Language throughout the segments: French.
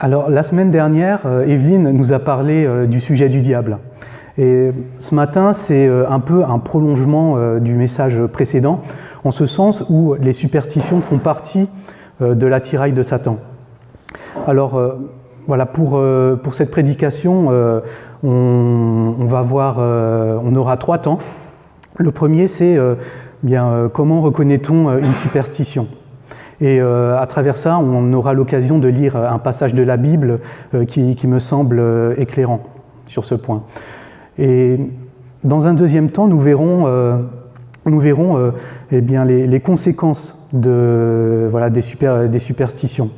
Alors, la semaine dernière, Evelyne nous a parlé du sujet du diable. Et ce matin, c'est un peu un prolongement du message précédent, en ce sens où les superstitions font partie de l'attirail de Satan. Alors, voilà, pour cette prédication, on aura 3 temps. Le premier, c'est comment reconnaît-on une superstition ? Et à travers ça, on aura l'occasion de lire un passage de la Bible qui me semble éclairant sur ce point. Et dans un deuxième temps, nous verrons les conséquences des superstitions.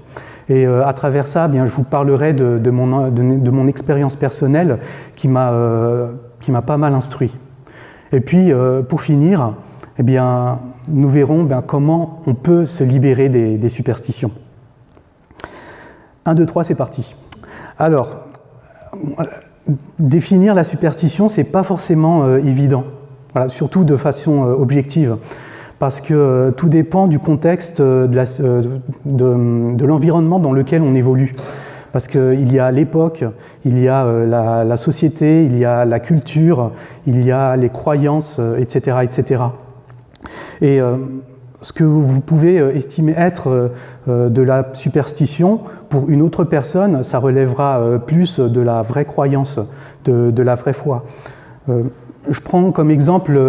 Et à travers ça, je vous parlerai de mon expérience personnelle qui m'a pas mal instruit. Et puis, pour finir, nous verrons comment on peut se libérer des superstitions. 1, 2, 3, c'est parti. Alors, définir la superstition, c'est pas forcément évident, surtout de façon objective, parce que tout dépend du contexte de l'environnement dans lequel on évolue. Parce qu'il y a l'époque, il y a la société, il y a la culture, il y a les croyances, etc., etc. Et ce que vous pouvez estimer être de la superstition, pour une autre personne, ça relèvera plus de la vraie croyance, de la vraie foi. Je prends comme exemple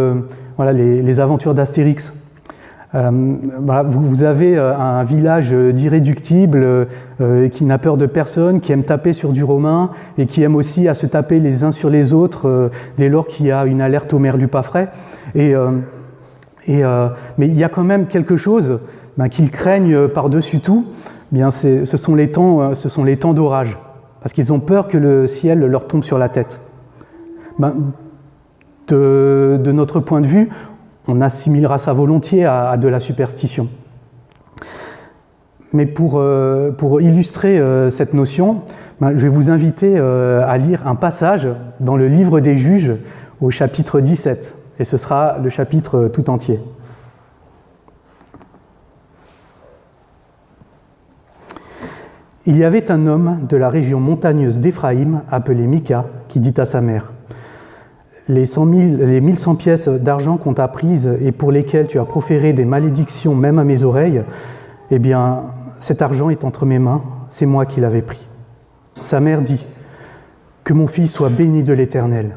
les aventures d'Astérix. Vous avez un village d'irréductibles qui n'a peur de personne, qui aime taper sur du romain et qui aime aussi à se taper les uns sur les autres dès lors qu'il y a une alerte au merlu pas frais. Mais il y a quand même quelque chose qu'ils craignent par-dessus tout, ce sont les temps d'orage, parce qu'ils ont peur que le ciel leur tombe sur la tête. De notre point de vue, on assimilera ça volontiers à de la superstition. Mais pour illustrer cette notion, je vais vous inviter à lire un passage dans le livre des Juges au chapitre 17. Et ce sera le chapitre tout entier. Il y avait un homme de la région montagneuse d'Éphraïm, appelé Mika, qui dit à sa mère : les 1100 pièces d'argent qu'on t'a prises et pour lesquelles tu as proféré des malédictions même à mes oreilles, cet argent est entre mes mains, c'est moi qui l'avais pris. Sa mère dit : que mon fils soit béni de l'Éternel.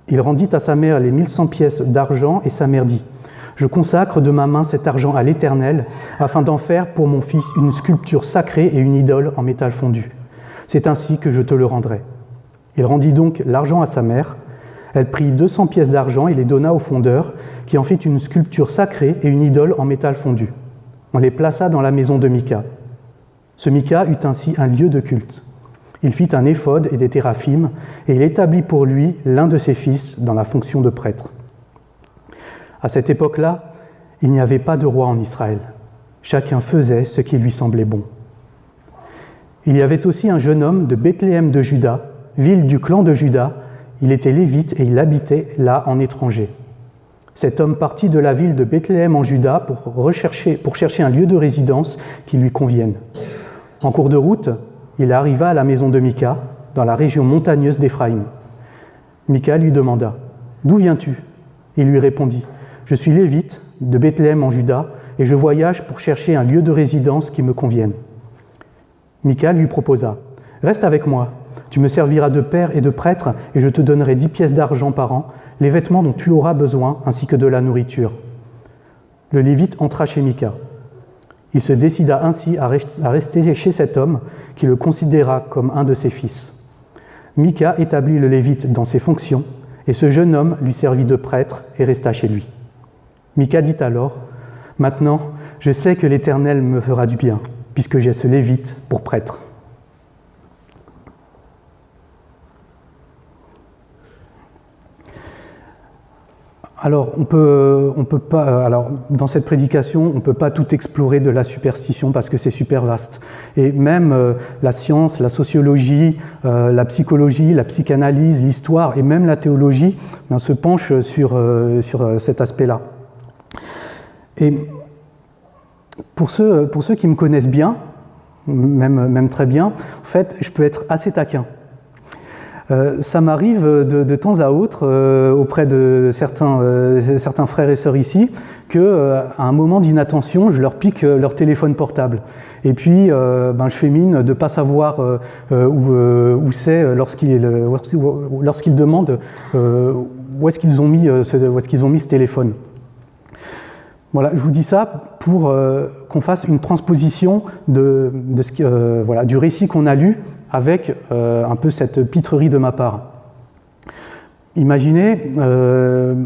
Il rendit à sa mère les 1100 pièces d'argent et sa mère dit : je consacre de ma main cet argent à l'Éternel afin d'en faire pour mon fils une sculpture sacrée et une idole en métal fondu. C'est ainsi que je te le rendrai. Il rendit donc l'argent à sa mère. Elle prit 200 pièces d'argent et les donna au fondeur, qui en fit une sculpture sacrée et une idole en métal fondu. On les plaça dans la maison de Mika. Ce Mika eut ainsi un lieu de culte. Il fit un éphod et des téraphim, et il établit pour lui l'un de ses fils dans la fonction de prêtre. À cette époque-là, il n'y avait pas de roi en Israël. Chacun faisait ce qui lui semblait bon. Il y avait aussi un jeune homme de Bethléem de Juda, ville du clan de Juda. Il était lévite et il habitait là en étranger. Cet homme partit de la ville de Bethléem en Juda pour chercher un lieu de résidence qui lui convienne. En cours de route, il arriva à la maison de Mika, dans la région montagneuse d'Éphraïm. Mika lui demanda : d'où viens-tu ? Il lui répondit : je suis lévite de Bethléem en Juda et je voyage pour chercher un lieu de résidence qui me convienne. Mika lui proposa : reste avec moi, tu me serviras de père et de prêtre et je te donnerai 10 pièces d'argent par an, les vêtements dont tu auras besoin ainsi que de la nourriture. Le lévite entra chez Mika. Il se décida ainsi à rester chez cet homme qui le considéra comme un de ses fils. Mika établit le lévite dans ses fonctions et ce jeune homme lui servit de prêtre et resta chez lui. Mika dit alors : maintenant, je sais que l'Éternel me fera du bien, puisque j'ai ce lévite pour prêtre. Alors, dans cette prédication, on ne peut pas tout explorer de la superstition parce que c'est super vaste. Et même la science, la sociologie, la psychologie, la psychanalyse, l'histoire et même la théologie se penchent sur cet aspect-là. Et pour ceux qui me connaissent bien, même très bien. En fait, je peux être assez taquin. Ça m'arrive de temps à autre, auprès de certains frères et sœurs ici, qu'à un moment d'inattention, je leur pique leur téléphone portable. Et puis, je fais mine de ne pas savoir où c'est lorsqu'ils demandent où est-ce qu'ils ont mis ce téléphone. Voilà, je vous dis ça pour qu'on fasse une transposition du récit qu'on a lu avec un peu cette pitrerie de ma part. Imaginez que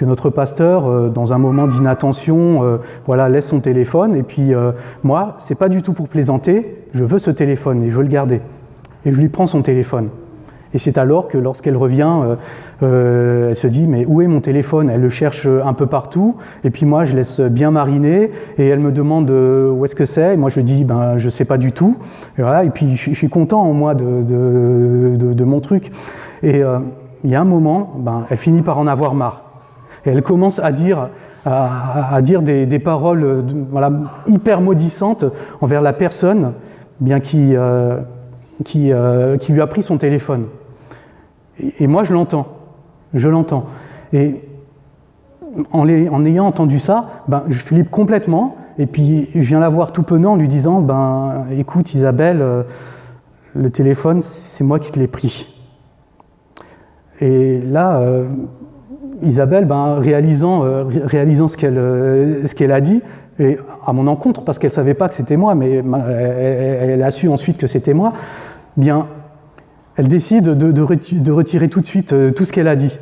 notre pasteur, dans un moment d'inattention, laisse son téléphone, et puis moi, c'est pas du tout pour plaisanter, je veux ce téléphone et je veux le garder. Et je lui prends son téléphone. Et c'est alors que lorsqu'elle revient, elle se dit « mais où est mon téléphone ?» Elle le cherche un peu partout, et puis moi je laisse bien mariner, et elle me demande où est-ce que c'est, et moi je dis « je sais pas du tout », et puis je suis content moi de mon truc. Et il y a un moment, elle finit par en avoir marre, et elle commence à dire des paroles hyper maudissantes envers la personne qui lui a pris son téléphone. Et moi, je l'entends. Et en ayant entendu ça, je flippe complètement, et puis je viens la voir tout penant en lui disant « écoute Isabelle, le téléphone, c'est moi qui te l'ai pris. » Et là, Isabelle, réalisant ce qu'elle a dit, et à mon encontre, parce qu'elle ne savait pas que c'était moi, mais elle a su ensuite que c'était moi, elle décide de retirer tout de suite tout ce qu'elle a dit.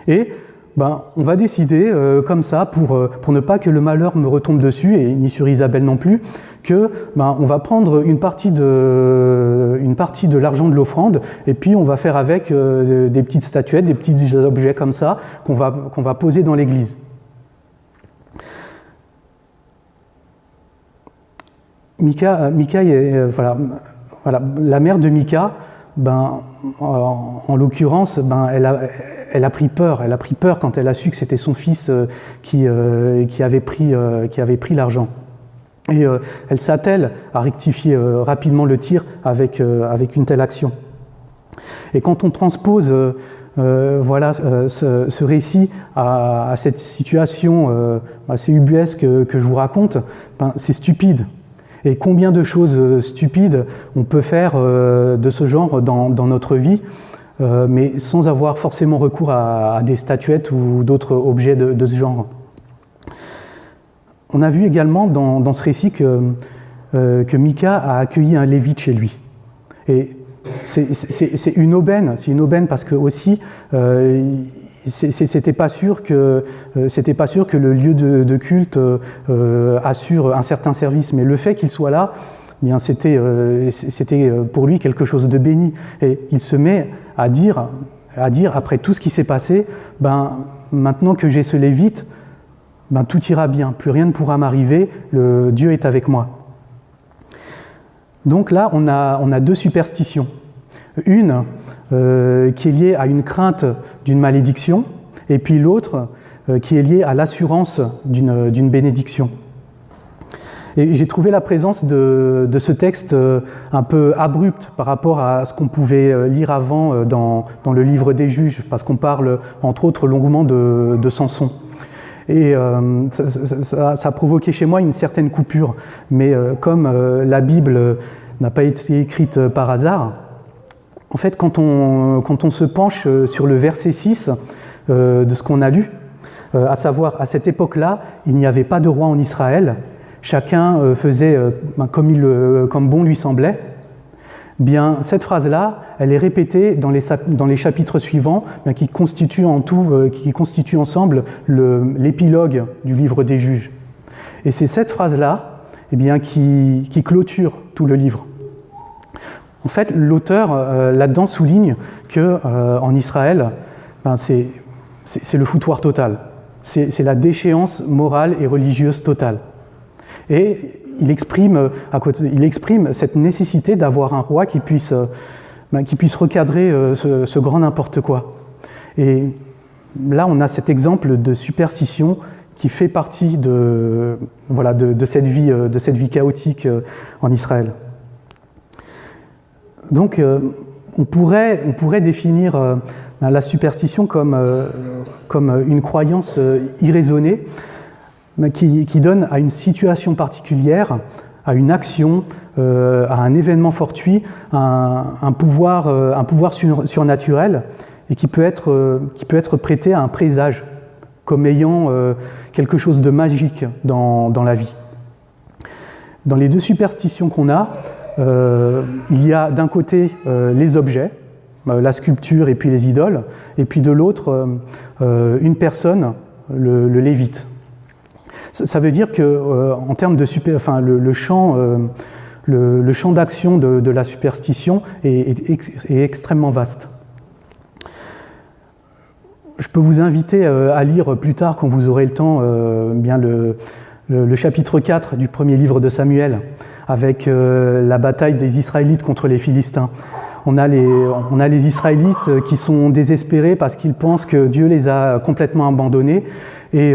Et on va décider comme ça, pour ne pas que le malheur me retombe dessus, et ni sur Isabelle non plus, que on va prendre une partie de l'argent de l'offrande, et puis on va faire avec des petites statuettes, des petits objets comme ça, qu'on va poser dans l'église. Mika la mère de Mika, en l'occurrence, elle a pris peur. Elle a pris peur quand elle a su que c'était son fils qui avait pris l'argent. Et elle s'attelle à rectifier rapidement le tir avec une telle action. Et quand on transpose ce récit à cette situation assez ubuesque que je vous raconte, c'est stupide. Et combien de choses stupides on peut faire de ce genre dans notre vie, mais sans avoir forcément recours à des statuettes ou d'autres objets de ce genre. On a vu également dans ce récit que Mika a accueilli un lévite chez lui. Et c'est une aubaine parce que aussi c'était pas sûr que le lieu de culte assure un certain service, mais le fait qu'il soit là, c'était pour lui quelque chose de béni. Et il se met à dire après tout ce qui s'est passé, maintenant que j'ai ce lévite, tout ira bien, plus rien ne pourra m'arriver, Dieu est avec moi. Donc là, on a deux superstitions. Une qui est liée à une crainte d'une malédiction, et puis l'autre qui est liée à l'assurance d'une bénédiction. Et j'ai trouvé la présence de ce texte un peu abrupte par rapport à ce qu'on pouvait lire avant dans le livre des Juges, parce qu'on parle entre autres longuement de Samson. Et ça a provoqué chez moi une certaine coupure, mais comme la Bible n'a pas été écrite par hasard, en fait, quand on se penche sur le verset 6 de ce qu'on a lu, à savoir, à cette époque-là, il n'y avait pas de roi en Israël, chacun faisait comme bon lui semblait, bien, cette phrase-là, elle est répétée dans les chapitres suivants, qui constituent ensemble l'épilogue du livre des Juges. Et c'est cette phrase-là qui clôture tout le livre. En fait, l'auteur là-dedans souligne qu'en Israël, c'est le foutoir total. C'est la déchéance morale et religieuse totale. Et il exprime cette nécessité d'avoir un roi qui puisse recadrer ce grand n'importe quoi. Et là, on a cet exemple de superstition qui fait partie de cette vie chaotique en Israël. Donc, on pourrait définir la superstition comme une croyance irraisonnée qui donne à une situation particulière, à une action, à un événement fortuit, un pouvoir surnaturel et qui peut être prêté à un présage comme ayant quelque chose de magique dans la vie. Dans les deux superstitions qu'on a, il y a d'un côté les objets, la sculpture et puis les idoles, et puis de l'autre une personne, le lévite. Ça veut dire que en termes de le champ d'action de la superstition est extrêmement vaste. Je peux vous inviter à lire plus tard, quand vous aurez le temps, bien le chapitre 4 du premier livre de Samuel, avec la bataille des Israélites contre les Philistins. On a les Israélites qui sont désespérés parce qu'ils pensent que Dieu les a complètement abandonnés. Et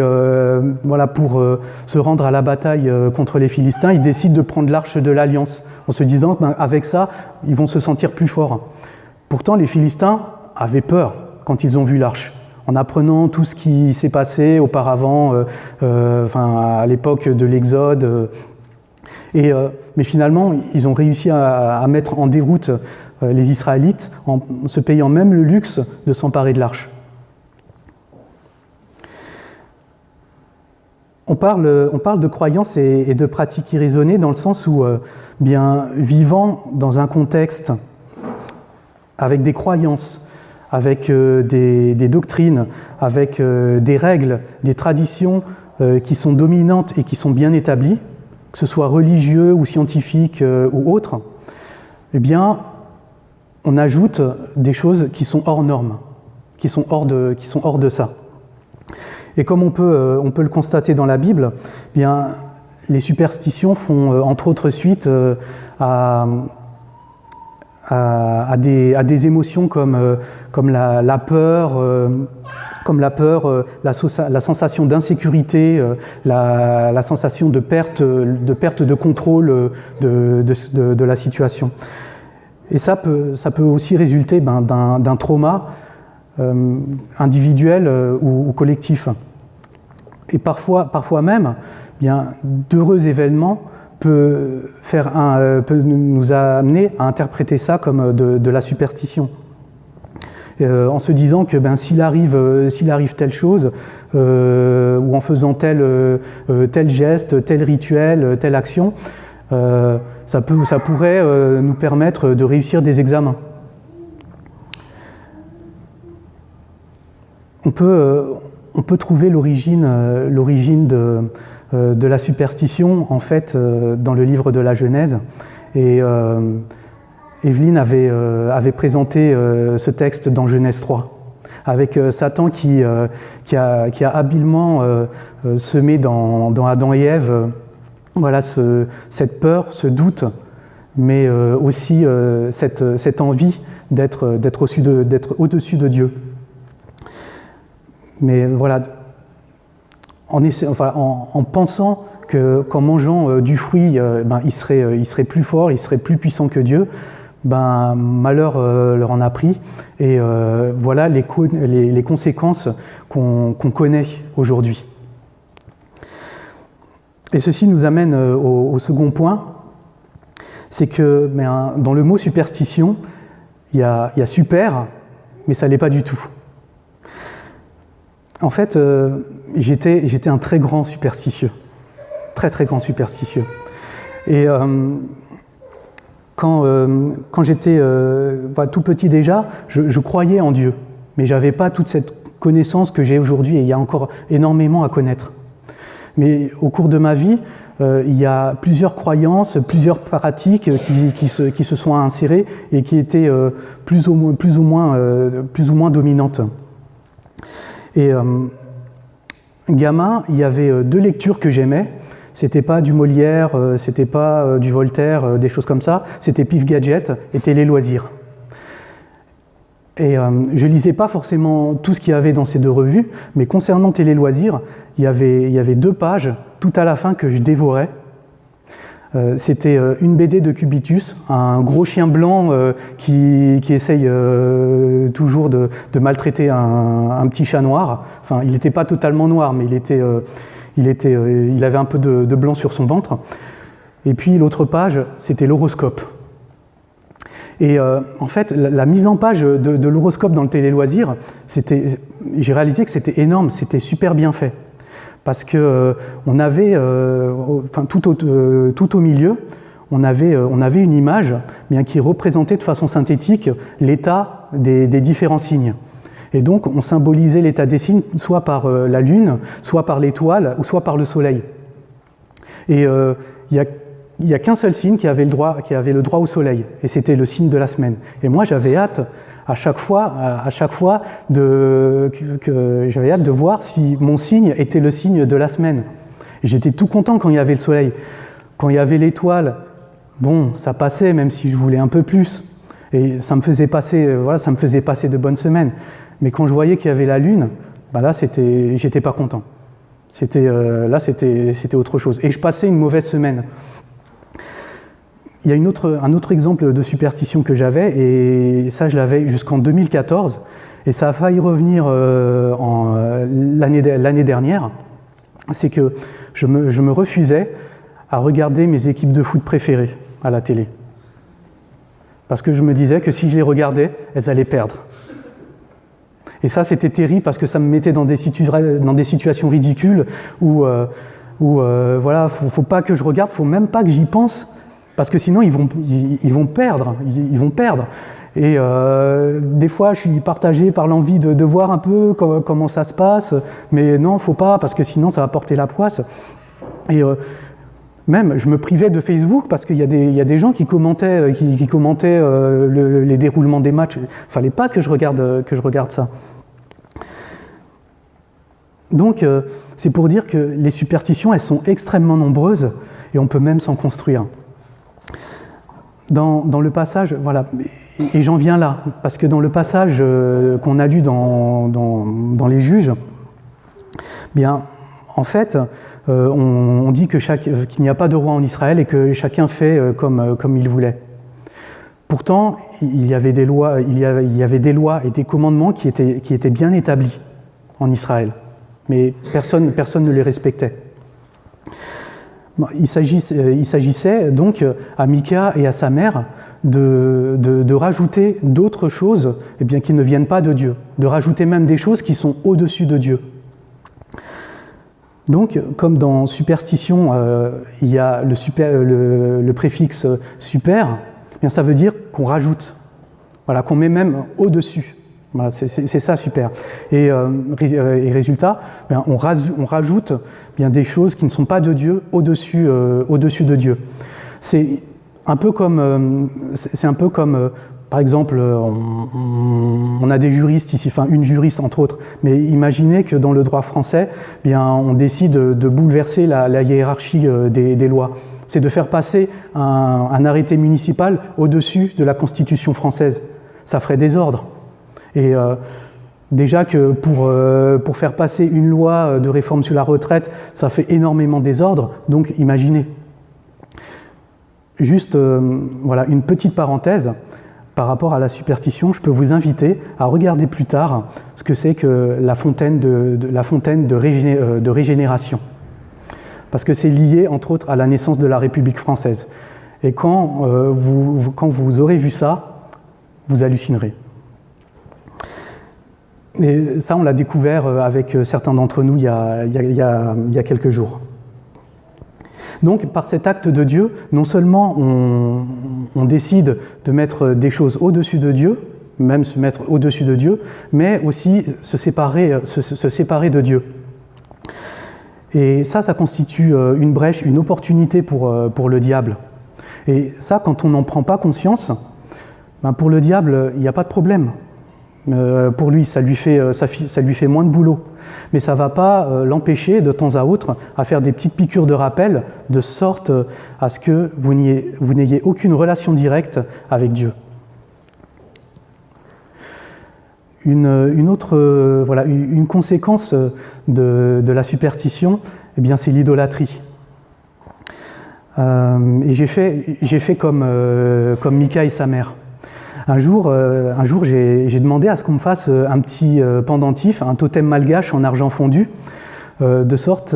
pour se rendre à la bataille contre les Philistins, ils décident de prendre l'arche de l'Alliance, en se disant qu'avec ça, ils vont se sentir plus forts. Pourtant, les Philistins avaient peur quand ils ont vu l'arche. En apprenant tout ce qui s'est passé auparavant, à l'époque de l'Exode. Mais finalement, ils ont réussi à mettre en déroute les Israélites en se payant même le luxe de s'emparer de l'arche. On parle de croyances et de pratiques irraisonnées dans le sens où, vivant dans un contexte avec des croyances, avec des doctrines, avec des règles, des traditions qui sont dominantes et qui sont bien établies, que ce soit religieux ou scientifique ou autre, eh bien, on ajoute des choses qui sont hors normes, qui sont hors de ça. Et comme on peut le constater dans la Bible, eh bien, les superstitions font entre autres suite à des émotions comme la peur, la sensation d'insécurité, la sensation de perte de contrôle de la situation. Et ça peut aussi résulter d'un trauma individuel ou collectif. Et parfois même, bien, d'heureux événements peut nous amener à interpréter ça comme de la superstition. En se disant que s'il arrive telle chose, ou en faisant tel geste, tel rituel, telle action, ça pourrait nous permettre de réussir des examens. On peut trouver l'origine de la superstition, en fait, dans le livre de la Genèse. Et Evelyne avait présenté ce texte dans Genèse 3, avec Satan qui a habilement semé dans Adam et Ève cette peur, ce doute, mais aussi cette envie d'être au-dessus de Dieu. Mais voilà, en pensant qu'en mangeant du fruit, il serait plus fort, il serait plus puissant que Dieu, malheur leur en a pris. Et voilà les conséquences qu'on connaît aujourd'hui. Et ceci nous amène au second point, c'est que dans le mot superstition, il y a super, mais ça ne l'est pas du tout. En fait, j'étais un très grand superstitieux, très très grand superstitieux. Et quand j'étais tout petit déjà, je croyais en Dieu, mais je n'avais pas toute cette connaissance que j'ai aujourd'hui, et il y a encore énormément à connaître. Mais au cours de ma vie, il y a plusieurs croyances, plusieurs pratiques qui se sont insérées et qui étaient plus ou moins dominantes. Et gamin, il y avait deux lectures que j'aimais. C'était pas du Molière, c'était pas du Voltaire, des choses comme ça. C'était Pif Gadget et Télé Loisirs. Et les deux lectures que j'aimais, c'était Pif Gadget et Télé Loisirs. Et c'était pas du Molière, c'était pas du Voltaire, des choses comme ça. C'était Pif Gadget et Télé Loisirs. Et les deux lectures que j'aimais, c'était pas du Molière, c'était pas du Voltaire, des choses comme ça. C'était Pif Gadget et Télé Loisirs. Et je ne lisais pas forcément tout ce qu'il y avait dans ces 2 revues, mais concernant Télé Loisirs, il y avait 2 pages tout à la fin que je dévorais. C'était une BD de Cubitus, un gros chien blanc qui essaye toujours de maltraiter un petit chat noir. Enfin, il n'était pas totalement noir, mais il avait un peu de blanc sur son ventre. Et puis l'autre page, c'était l'horoscope. Et en fait, la mise en page de l'horoscope dans le Télé Loisirs, j'ai réalisé que c'était énorme, c'était super bien fait. Parce que on avait, tout au milieu, on avait une image bien, qui représentait de façon synthétique l'état des différents signes. Et donc, on symbolisait l'état des signes soit par la Lune, soit par l'étoile, ou soit par le Soleil. Et il n'y a qu'un seul signe qui avait le droit au Soleil, et c'était le signe de la semaine. Et moi, j'avais hâte à chaque fois j'avais hâte de voir si mon signe était le signe de la semaine. J'étais tout content quand il y avait le soleil. Quand il y avait l'étoile, bon, ça passait, même si je voulais un peu plus. Et ça me faisait passer de bonnes semaines. Mais quand je voyais qu'il y avait la lune, là, j'étais pas content. C'était autre chose. Et je passais une mauvaise semaine. Il y a un autre exemple de superstition que j'avais, et ça je l'avais jusqu'en 2014, et ça a failli revenir l'année dernière, c'est que je me refusais à regarder mes équipes de foot préférées à la télé. Parce que je me disais que si je les regardais, elles allaient perdre. Et ça c'était terrible parce que ça me mettait dans des situations ridicules où voilà, faut pas que je regarde, faut même pas que j'y pense. Parce que sinon, ils vont perdre. Et des fois, je suis partagé par l'envie de voir un peu comment ça se passe. Mais non, il ne faut pas, parce que sinon, ça va porter la poisse. Et même, je me privais de Facebook parce qu'il y a des gens qui commentaient, les déroulements des matchs. Il ne fallait pas que je regarde ça. Donc, c'est pour dire que les superstitions, elles sont extrêmement nombreuses et on peut même s'en construire. Dans le passage, voilà, et j'en viens là, parce que dans le passage qu'on a lu dans les Juges, bien, en fait, on dit qu'il n'y a pas de roi en Israël et que chacun fait comme il voulait. Pourtant, il y avait des lois et des commandements qui étaient bien établis en Israël, mais personne ne les respectait. Il s'agissait donc à Mika et à sa mère de rajouter d'autres choses qui ne viennent pas de Dieu, de rajouter même des choses qui sont au-dessus de Dieu. Donc, comme dans superstition, il y a le préfixe super, bien, ça veut dire qu'on rajoute, voilà, qu'on met même au-dessus. Voilà, c'est ça super. Et résultat, bien, on rajoute bien, des choses qui ne sont pas de Dieu au-dessus de Dieu. C'est un peu comme, par exemple, on a des juristes ici, enfin une juriste entre autres, mais imaginez que dans le droit français, bien, on décide de bouleverser la hiérarchie des lois. C'est de faire passer un arrêté municipal au-dessus de la Constitution française. Ça ferait désordre. Et déjà que pour faire passer une loi de réforme sur la retraite, ça fait énormément de désordre, donc imaginez. Juste voilà, une petite parenthèse par rapport à la superstition, je peux vous inviter à regarder plus tard ce que c'est que la fontaine de régénération. Parce que c'est lié entre autres à la naissance de la République française. Et quand vous aurez vu ça, vous hallucinerez. Et ça, on l'a découvert avec certains d'entre nous il y a quelques jours. Donc, par cet acte de Dieu, non seulement on décide de mettre des choses au-dessus de Dieu, même se mettre au-dessus de Dieu, mais aussi se séparer de Dieu. Et ça constitue une brèche, une opportunité pour le diable. Et ça, quand on n'en prend pas conscience, ben pour le diable, il n'y a pas de problème. Pour lui, ça lui fait moins de boulot. Mais ça ne va pas l'empêcher de temps à autre à faire des petites piqûres de rappel, de sorte à ce que vous n'ayez aucune relation directe avec Dieu. Une conséquence de la superstition, eh bien, c'est l'idolâtrie. Et j'ai fait comme Micah et sa mère. Un jour, j'ai demandé à ce qu'on me fasse un petit pendentif, un totem malgache en argent fondu, de sorte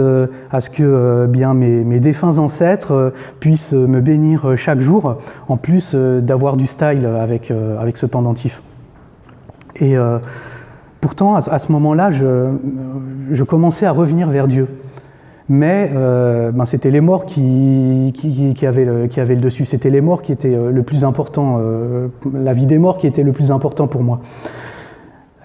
à ce que mes défunts ancêtres puissent me bénir chaque jour, en plus d'avoir du style avec ce pendentif. Et pourtant, à ce moment-là, je commençais à revenir vers Dieu. Mais c'était les morts qui avaient le dessus. C'était les morts qui étaient le plus important, la vie des morts qui était le plus important pour moi.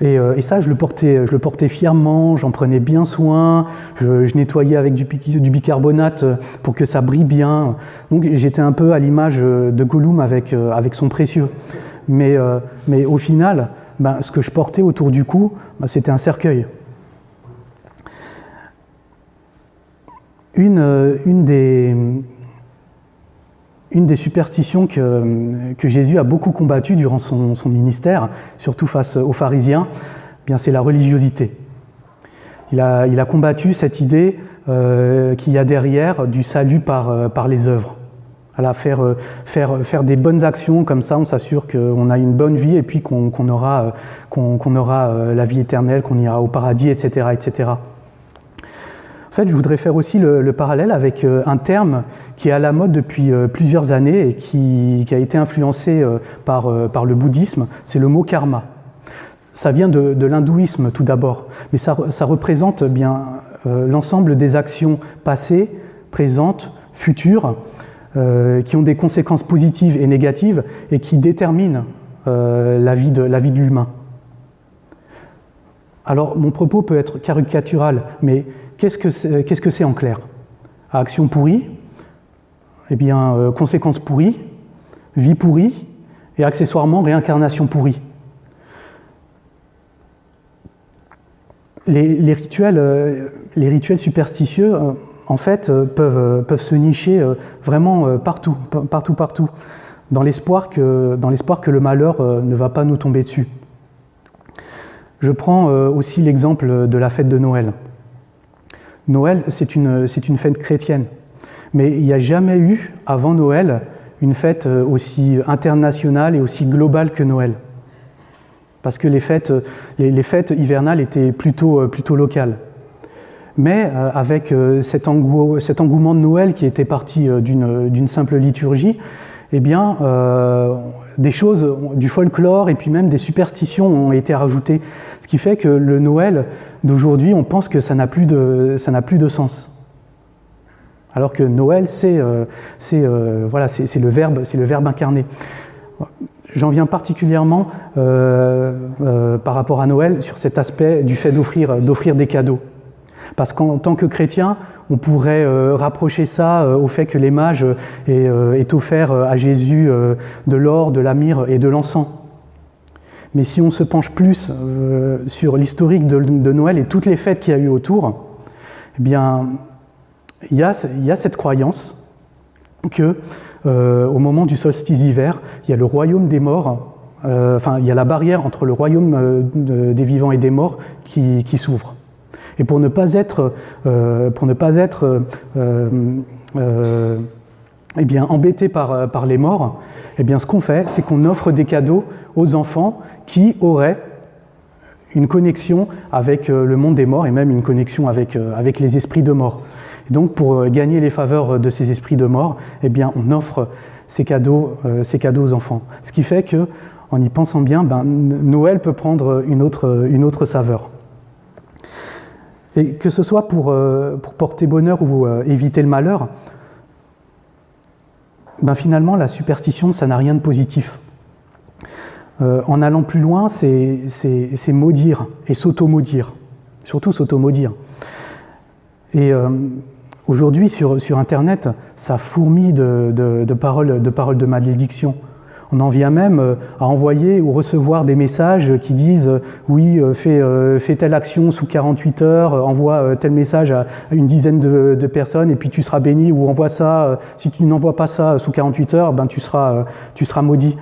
Et ça, je le portais fièrement, j'en prenais bien soin, je nettoyais avec du bicarbonate pour que ça brille bien. Donc j'étais un peu à l'image de Gollum avec son précieux. Mais au final, ce que je portais autour du cou, c'était un cercueil. Une des superstitions que Jésus a beaucoup combattues durant son ministère, surtout face aux pharisiens, c'est la religiosité. Il a combattu cette idée qu'il y a derrière du salut par les œuvres. Voilà, faire des bonnes actions, comme ça on s'assure qu'on a une bonne vie et puis qu'on aura la vie éternelle, qu'on ira au paradis, etc., etc. En fait, je voudrais faire aussi le parallèle avec un terme qui est à la mode depuis plusieurs années et qui a été influencé par le bouddhisme, c'est le mot karma. Ça vient de l'hindouisme tout d'abord, mais ça représente l'ensemble des actions passées, présentes, futures, qui ont des conséquences positives et négatives et qui déterminent la vie de l'humain. Alors, mon propos peut être caricatural, mais qu'est-ce que c'est en clair? Action pourrie, conséquences pourries, vie pourrie, et accessoirement réincarnation pourrie. Les rituels superstitieux, en fait, peuvent se nicher vraiment partout, dans l'espoir que le malheur ne va pas nous tomber dessus. Je prends aussi l'exemple de la fête de Noël. Noël, c'est une fête chrétienne, mais il n'y a jamais eu, avant Noël, une fête aussi internationale et aussi globale que Noël. Parce que les fêtes hivernales étaient plutôt locales. Mais avec cet engouement de Noël qui était parti d'une simple liturgie, des choses, du folklore et puis même des superstitions ont été rajoutées. Ce qui fait que le Noël d'aujourd'hui, on pense que ça n'a plus de sens. Alors que Noël, c'est le verbe incarné. J'en viens particulièrement par rapport à Noël sur cet aspect du fait d'offrir des cadeaux. Parce qu'en tant que chrétien, on pourrait rapprocher ça au fait que les mages aient offert à Jésus de l'or, de la myrrhe et de l'encens. Mais si on se penche plus sur l'historique de Noël et toutes les fêtes qu'il y a eu autour, il y a cette croyance que au moment du solstice d'hiver, il y a le royaume des morts, il y a la barrière entre le royaume des vivants et des morts qui s'ouvre. Et pour ne pas être embêté par les morts, ce qu'on fait, c'est qu'on offre des cadeaux aux enfants qui auraient une connexion avec le monde des morts et même une connexion avec les esprits de mort. Et donc, pour gagner les faveurs de ces esprits de mort, on offre ces cadeaux aux enfants. Ce qui fait que, en y pensant bien, Noël peut prendre une autre saveur. Et que ce soit pour porter bonheur ou éviter le malheur, finalement, la superstition, ça n'a rien de positif. En allant plus loin, c'est maudire et s'auto-maudire, surtout s'auto-maudire. Et aujourd'hui, sur Internet, ça fourmille de paroles de malédiction. On en vient même à envoyer ou recevoir des messages qui disent « Oui, fais telle action sous 48 heures, envoie tel message à une dizaine de personnes et puis tu seras béni » ou « Envoie ça, si tu n'envoies pas ça sous 48 heures, tu seras maudit ».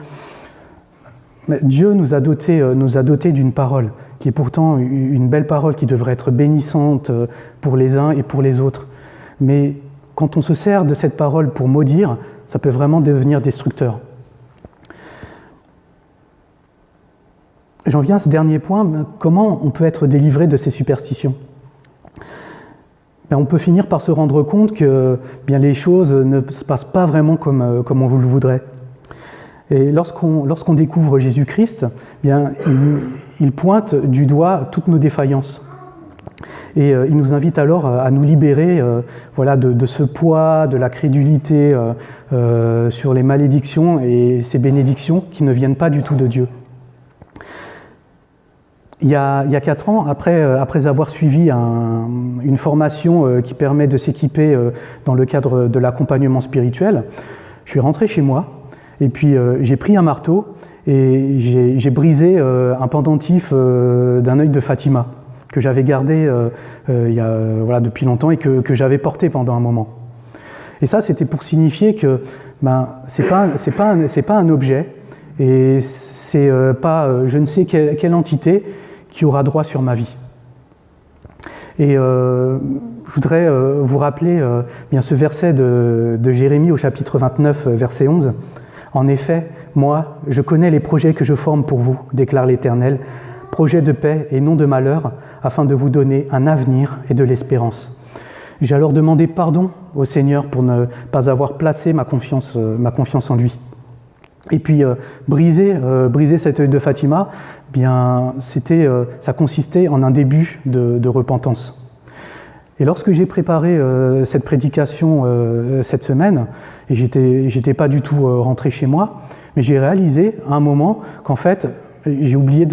Dieu nous a dotés d'une parole, qui est pourtant une belle parole qui devrait être bénissante pour les uns et pour les autres. Mais quand on se sert de cette parole pour maudire, ça peut vraiment devenir destructeur. J'en viens à ce dernier point, comment on peut être délivré de ces superstitions ? On peut finir par se rendre compte que les choses ne se passent pas vraiment comme on vous le voudrait. Et lorsqu'on découvre Jésus-Christ, il pointe du doigt toutes nos défaillances. Et il nous invite alors à nous libérer de ce poids, de la crédulité sur les malédictions et ces bénédictions qui ne viennent pas du tout de Dieu. Il y a 4 ans, après avoir suivi une formation qui permet de s'équiper dans le cadre de l'accompagnement spirituel, je suis rentré chez moi et puis j'ai pris un marteau et j'ai brisé un pendentif d'un œil de Fatima que j'avais gardé depuis longtemps et que j'avais porté pendant un moment. Et ça, c'était pour signifier que c'est pas un objet et c'est pas je ne sais quelle entité qui aura droit sur ma vie. Et je voudrais vous rappeler ce verset de Jérémie au chapitre 29, verset 11. « En effet, moi, je connais les projets que je forme pour vous, déclare l'Éternel, projets de paix et non de malheur, afin de vous donner un avenir et de l'espérance. » J'ai alors demandé pardon au Seigneur pour ne pas avoir placé ma confiance en lui. Et puis briser cet œil de Fatima, ça consistait en un début de repentance. Et lorsque j'ai préparé cette prédication cette semaine, et j'étais pas du tout rentré chez moi, mais j'ai réalisé à un moment qu'en fait j'ai oublié,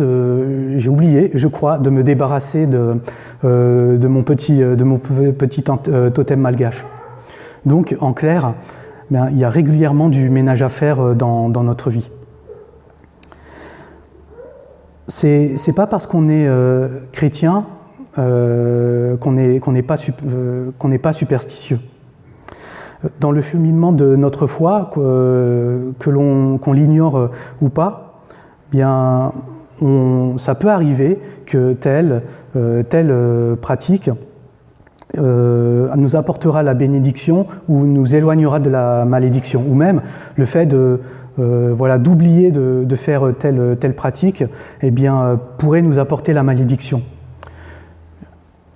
je crois, de me débarrasser de mon petit totem malgache. Donc en clair, il y a régulièrement du ménage à faire dans notre vie. C'est pas parce qu'on est chrétien qu'on n'est pas superstitieux. Dans le cheminement de notre foi, qu'on l'ignore ou pas, ça peut arriver que telle pratique nous apportera la bénédiction ou nous éloignera de la malédiction, ou même le fait d'oublier de faire telle pratique pourrait nous apporter la malédiction.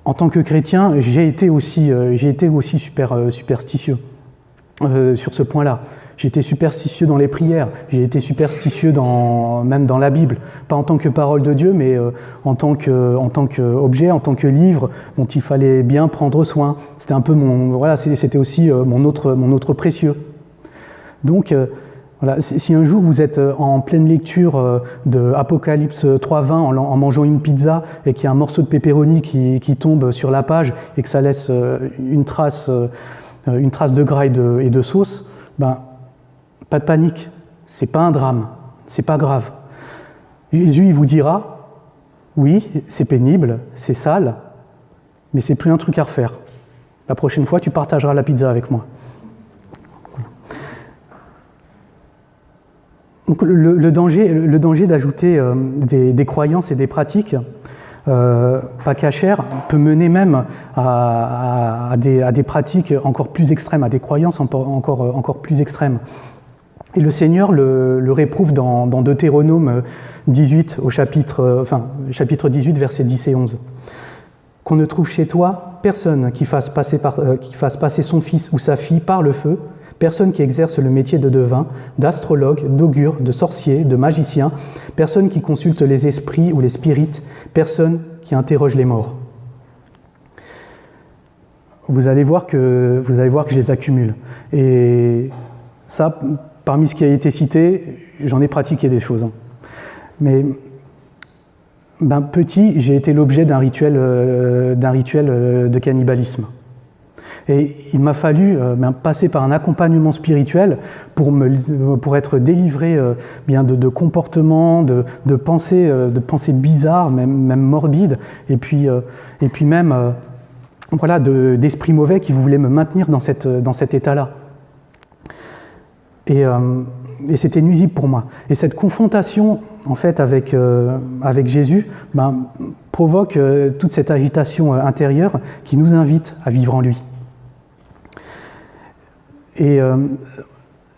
En tant que chrétien, j'ai été aussi superstitieux sur ce point-là. J'ai été superstitieux dans les prières, j'ai été superstitieux même dans la Bible, pas en tant que parole de Dieu, mais en tant qu'objet, en tant que livre dont il fallait bien prendre soin. C'était un peu c'était aussi mon autre précieux. Donc si un jour vous êtes en pleine lecture de Apocalypse 3.20 en mangeant une pizza et qu'il y a un morceau de pepperoni qui tombe sur la page et que ça laisse une trace de gras et de sauce, pas de panique, c'est pas un drame, c'est pas grave. Jésus, il vous dira, oui, c'est pénible, c'est sale, mais c'est plus un truc à refaire. La prochaine fois, tu partageras la pizza avec moi. Donc le danger d'ajouter des croyances et des pratiques pas cachères peut mener même à des pratiques encore plus extrêmes, à des croyances encore plus extrêmes. Et le Seigneur le réprouve dans Deutéronome 18, chapitre 18, versets 10 et 11. « Qu'on ne trouve chez toi personne qui fasse passer son fils ou sa fille par le feu, personne qui exerce le métier de devin, d'astrologue, d'augure, de sorcier, de magicien, personne qui consulte les esprits ou les spirites, personne qui interroge les morts. » Vous allez voir que je les accumule. Et ça, parmi ce qui a été cité, j'en ai pratiqué des choses. Mais petit, j'ai été l'objet d'un rituel de cannibalisme. Et il m'a fallu passer par un accompagnement spirituel pour être délivré de comportements, de pensées bizarres, même morbides, et puis même d'esprits mauvais qui voulaient me maintenir dans cet état-là. Et c'était nuisible pour moi. Et cette confrontation en fait, avec Jésus, provoque toute cette agitation intérieure qui nous invite à vivre en lui. Et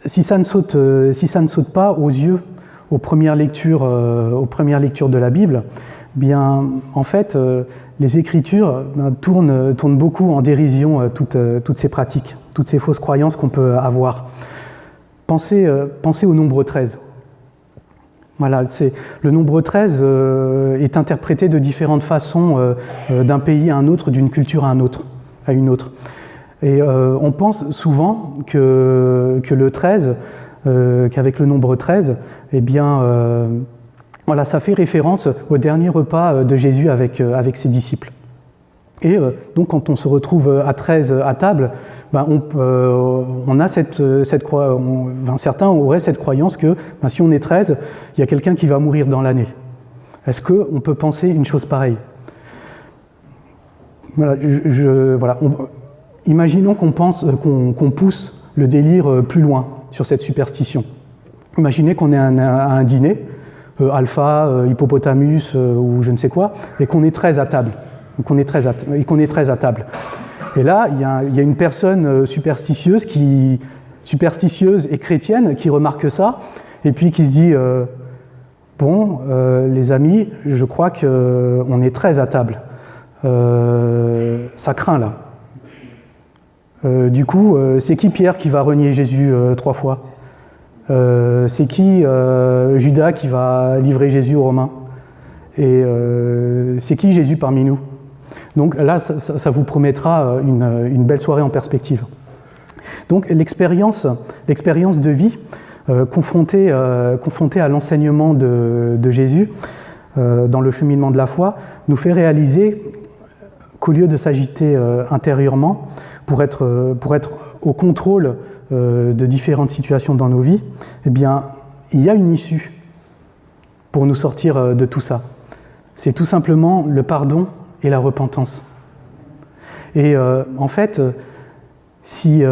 si ça ne saute pas aux yeux aux premières lectures de la Bible, bien, en fait, les Écritures tournent beaucoup en dérision toutes ces pratiques, toutes ces fausses croyances qu'on peut avoir. Pensez au nombre 13. Voilà, le nombre 13 est interprété de différentes façons d'un pays à un autre, d'une culture à une autre. Et on pense souvent que le 13, qu'avec le nombre 13, eh bien, voilà, ça fait référence au dernier repas de Jésus avec ses disciples. Et donc, quand on se retrouve à 13 à table, on a certains auraient cette croyance que si on est 13, il y a quelqu'un qui va mourir dans l'année. Est-ce qu'on peut penser une chose pareille? Voilà, imaginons qu'on pousse le délire plus loin sur cette superstition. Imaginez qu'on est à un dîner, alpha, hippopotamus ou je ne sais quoi, et qu'on est 13 à table. Et là, il y a une personne superstitieuse et chrétienne qui remarque ça, et puis qui se dit les amis, je crois qu'on est 13 à table. Ça craint là. Du coup, c'est qui Pierre qui va renier Jésus 3 fois? C'est qui Judas qui va livrer Jésus aux Romains? Et c'est qui Jésus parmi nous? Donc là, ça vous promettra une belle soirée en perspective. Donc l'expérience de vie confrontée à l'enseignement de Jésus dans le cheminement de la foi nous fait réaliser qu'au lieu de s'agiter intérieurement pour être au contrôle de différentes situations dans nos vies, eh bien, il y a une issue pour nous sortir de tout ça. C'est tout simplement le pardon et la repentance. Et en fait, si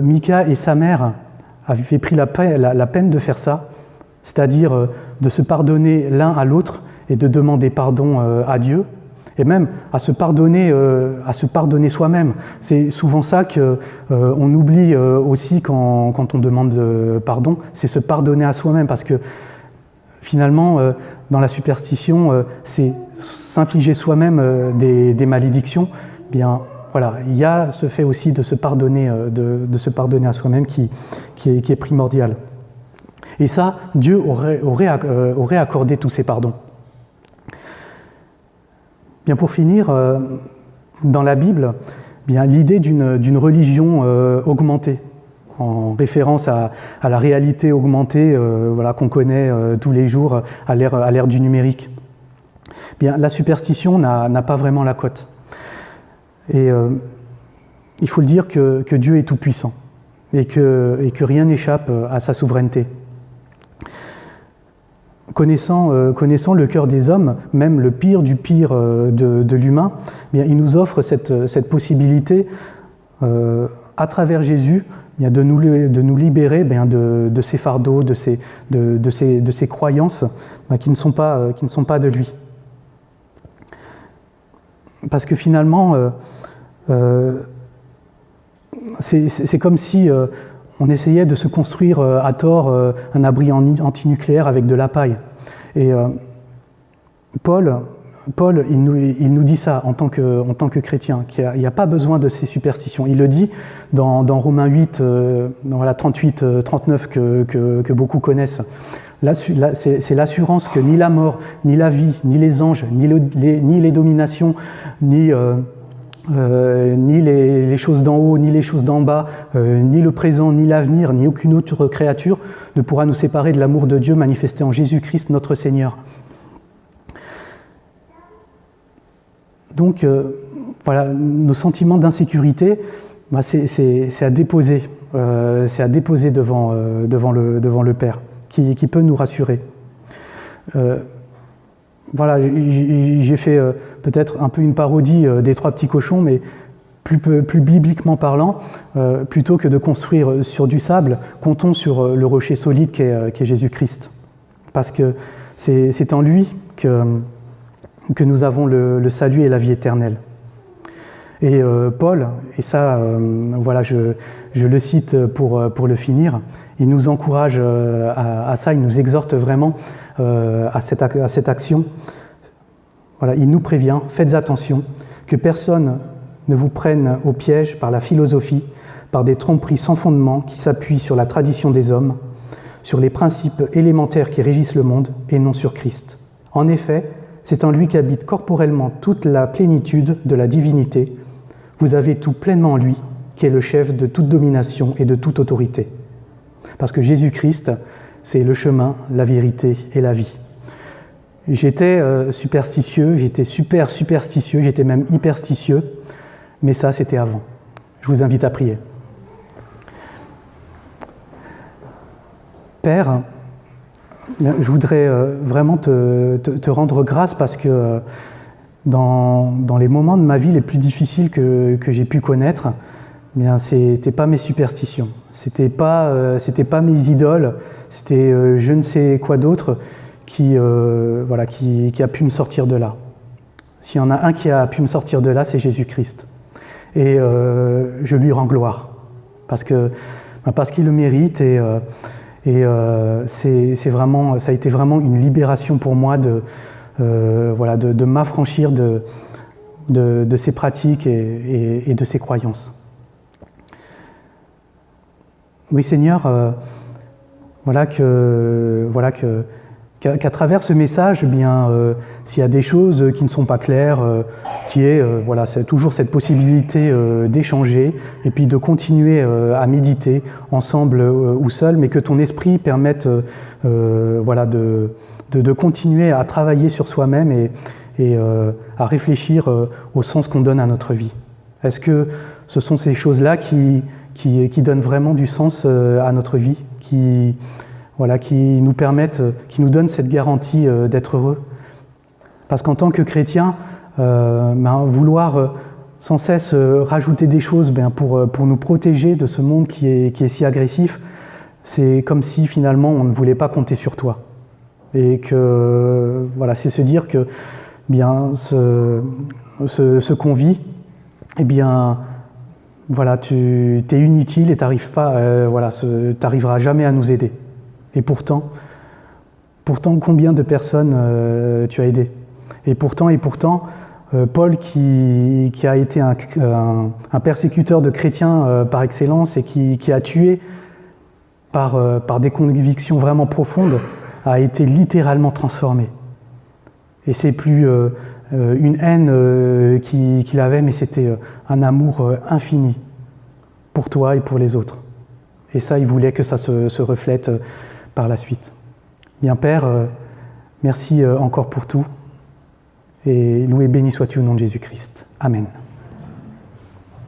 Mika et sa mère avaient pris la peine de faire ça, c'est-à-dire de se pardonner l'un à l'autre et de demander pardon à Dieu, et même à se pardonner soi-même. C'est souvent ça qu'on oublie aussi quand on demande pardon, c'est se pardonner à soi-même, parce que finalement, dans la superstition, c'est s'infliger soi-même des malédictions. Bien, voilà, il y a ce fait aussi de se pardonner à soi-même qui est primordial. Et ça, Dieu aurait accordé tous ces pardons. Bien, pour finir, dans la Bible, bien, l'idée d'une religion augmentée, en référence à la réalité augmentée qu'on connaît tous les jours à l'ère du numérique. Bien, la superstition n'a pas vraiment la cote. Et il faut le dire que Dieu est tout-puissant et que rien n'échappe à sa souveraineté. Connaissant le cœur des hommes, même le pire du pire de l'humain, bien, il nous offre cette possibilité, à travers Jésus, bien, de nous libérer bien, de ces fardeaux, de ces croyances bien, qui ne sont pas de lui. Parce que finalement, c'est comme si on essayait de se construire à tort un abri antinucléaire avec de la paille. Et Paul, il nous dit ça en tant que chrétien, qu'il n'y a pas besoin de ces superstitions. Il le dit dans Romains 8, 38, 39 que beaucoup connaissent. C'est l'assurance que ni la mort, ni la vie, ni les anges, ni les dominations, ni les choses d'en haut, ni les choses d'en bas, ni le présent, ni l'avenir, ni aucune autre créature ne pourra nous séparer de l'amour de Dieu manifesté en Jésus-Christ notre Seigneur. Donc, voilà, nos sentiments d'insécurité, c'est à déposer devant le Père, qui peut nous rassurer. Voilà, j'ai fait peut-être un peu une parodie des 3 petits cochons, mais plus bibliquement parlant, plutôt que de construire sur du sable, comptons sur le rocher solide qu'est Jésus-Christ. Parce que C'est en lui que nous avons le salut et la vie éternelle. Et Paul, et ça, voilà, je le cite pour le finir, il nous encourage à ça, il nous exhorte vraiment à cette action. Voilà, il nous prévient, faites attention, que personne ne vous prenne au piège par la philosophie, par des tromperies sans fondement qui s'appuient sur la tradition des hommes, sur les principes élémentaires qui régissent le monde et non sur Christ. En effet, c'est en lui qu'habite corporellement toute la plénitude de la divinité. Vous avez tout pleinement en lui, qui est le chef de toute domination et de toute autorité. Parce que Jésus-Christ, c'est le chemin, la vérité et la vie. J'étais superstitieux, j'étais super superstitieux, j'étais même hyperstitieux, mais ça, c'était avant. Je vous invite à prier. Père, je voudrais vraiment te rendre grâce parce que dans les moments de ma vie les plus difficiles que j'ai pu connaître, bien, c'était pas mes superstitions, c'était pas mes idoles, c'était je ne sais quoi d'autre qui a pu me sortir de là. S'il y en a un qui a pu me sortir de là, c'est Jésus-Christ. Et je lui rends gloire, parce qu'il le mérite, et c'est vraiment, ça a été vraiment une libération pour moi de m'affranchir de ces pratiques et de ces croyances. Oui, Seigneur, qu'à travers ce message, s'il y a des choses qui ne sont pas claires, c'est toujours cette possibilité d'échanger et puis de continuer à méditer ensemble ou seul, mais que ton esprit permette de continuer à travailler sur soi-même et à réfléchir au sens qu'on donne à notre vie. Est-ce que ce sont ces choses-là qui donnent vraiment du sens à notre vie, qui nous permettent, qui nous donnent cette garantie d'être heureux? Parce qu'en tant que chrétien, vouloir sans cesse rajouter des choses pour nous protéger de ce monde qui est si agressif, c'est comme si finalement on ne voulait pas compter sur toi. Et que c'est se dire que ce qu'on vit, tu es inutile et t'arriveras jamais à nous aider. Et pourtant, combien de personnes tu as aidé? Et pourtant, Paul, qui a été un persécuteur de chrétiens par excellence et qui a tué par des convictions vraiment profondes, a été littéralement transformé. Et c'est plus une haine qu'il avait, mais c'était un amour infini pour toi et pour les autres. Et ça, il voulait que ça se reflète par la suite. Bien, Père, merci encore pour tout. Et loué, béni sois-tu au nom de Jésus-Christ. Amen.